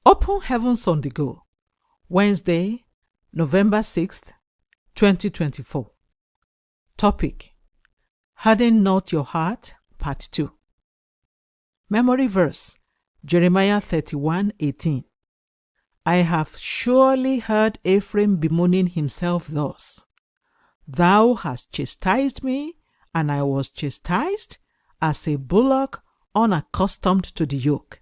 Open Heavens on the Go, Wednesday, November 6th, 2024. Topic: Harden not your heart, Part 2. Memory verse: Jeremiah 31:18. I have surely heard Ephraim bemoaning himself thus: Thou hast chastised me, and I was chastised, as a bullock unaccustomed to the yoke.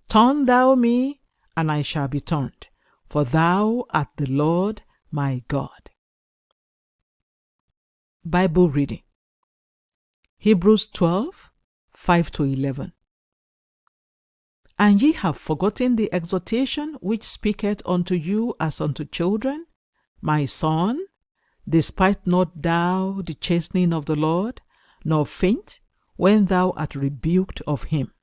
Turn thou me, and I shall be turned, for thou art the Lord my God. Bible reading: Hebrews 12:5-11. And ye have forgotten the exhortation which speaketh unto you as unto children, My son, despise not thou the chastening of the Lord, nor faint when thou art rebuked of him.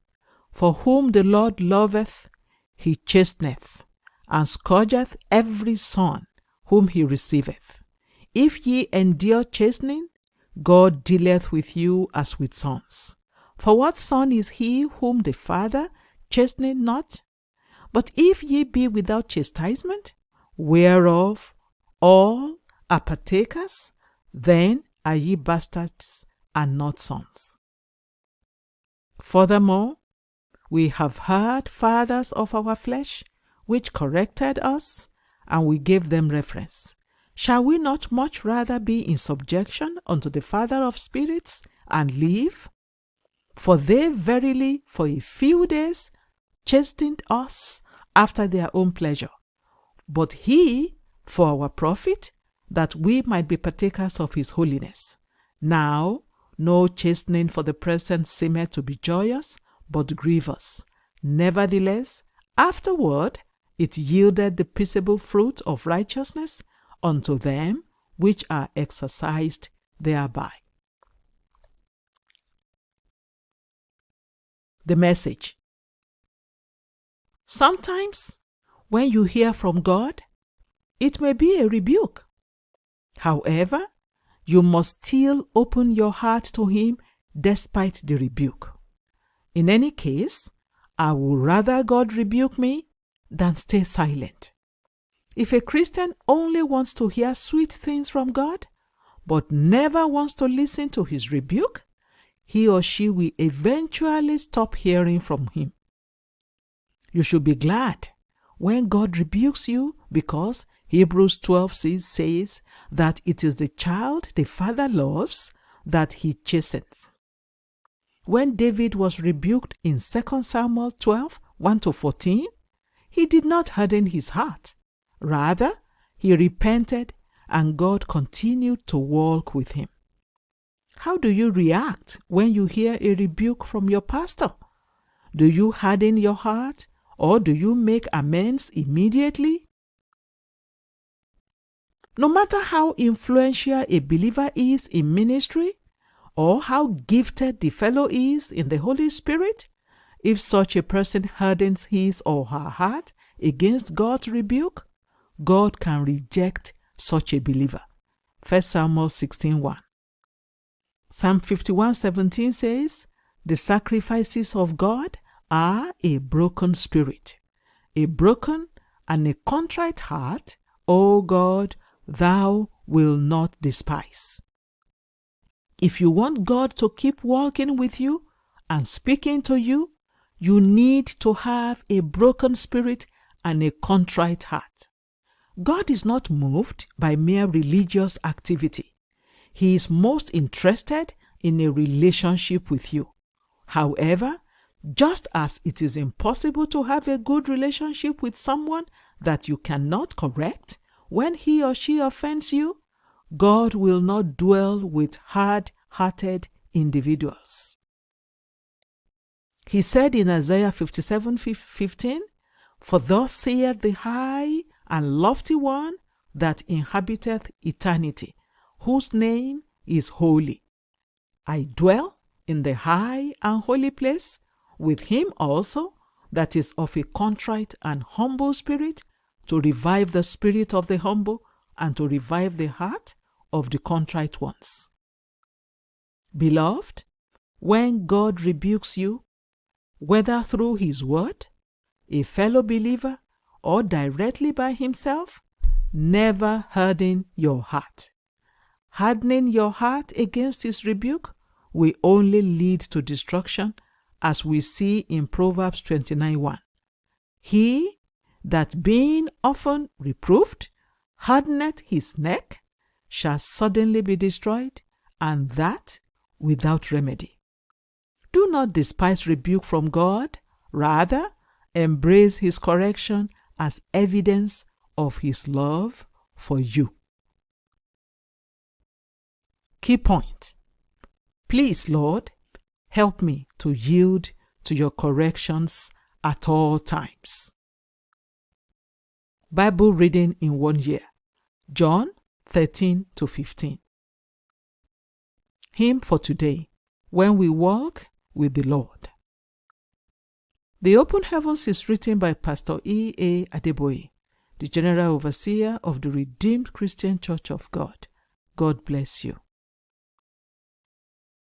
For whom the Lord loveth, he chasteneth, and scourgeth every son whom he receiveth. If ye endure chastening, God dealeth with you as with sons. For what son is he whom the Father chasteneth not? But if ye be without chastisement, whereof all are partakers, then are ye bastards and not sons. Furthermore, we have heard fathers of our flesh, which corrected us, and we gave them reference. Shall we not much rather be in subjection unto the Father of spirits, and live? For they verily for a few days chastened us after their own pleasure, but he for our profit, that we might be partakers of his holiness. Now no chastening for the present seemeth to be joyous, but grievous. Nevertheless, afterward it yielded the peaceable fruit of righteousness unto them which are exercised thereby. The Message. Sometimes, when you hear from God, it may be a rebuke. However, you must still open your heart to him despite the rebuke. In any case, I would rather God rebuke me than stay silent. If a Christian only wants to hear sweet things from God, but never wants to listen to his rebuke, he or she will eventually stop hearing from him. You should be glad when God rebukes you, because Hebrews 12:6 says that it is the child the Father loves that he chastens. When David was rebuked in 2 Samuel 12:1-14, he did not harden his heart. Rather, he repented, and God continued to walk with him. How do you react when you hear a rebuke from your pastor? Do you harden your heart, or do you make amends immediately? No matter how influential a believer is in ministry, or how gifted the fellow is in the Holy Spirit, if such a person hardens his or her heart against God's rebuke, God can reject such a believer. 1 Samuel 16:1. Psalm 51:17 says, The sacrifices of God are a broken spirit. A broken and a contrite heart, O God, thou wilt not despise. If you want God to keep walking with you and speaking to you, you need to have a broken spirit and a contrite heart. God is not moved by mere religious activity. He is most interested in a relationship with you. However, just as it is impossible to have a good relationship with someone that you cannot correct when he or she offends you, God will not dwell with hard-hearted individuals. He said in Isaiah 57:15, For thus saith the high and lofty one that inhabiteth eternity, whose name is holy. I dwell in the high and holy place with him also that is of a contrite and humble spirit, to revive the spirit of the humble and to revive the heart of the contrite ones. Beloved, when God rebukes you, whether through his word, a fellow believer, or directly by himself, never harden your heart. Hardening your heart against his rebuke will only lead to destruction, as we see in Proverbs 29:1. He that being often reproved hardeneth his neck shall suddenly be destroyed, and that without remedy. Do not despise rebuke from God. Rather, embrace his correction as evidence of his love for you. Key point: please, Lord, help me to yield to your corrections at all times. Bible reading in 1 year: John 13-15. Hymn for today: When We Walk with the Lord. The Open Heavens is written by Pastor E.A. Adeboye, the General Overseer of the Redeemed Christian Church of God. God bless you.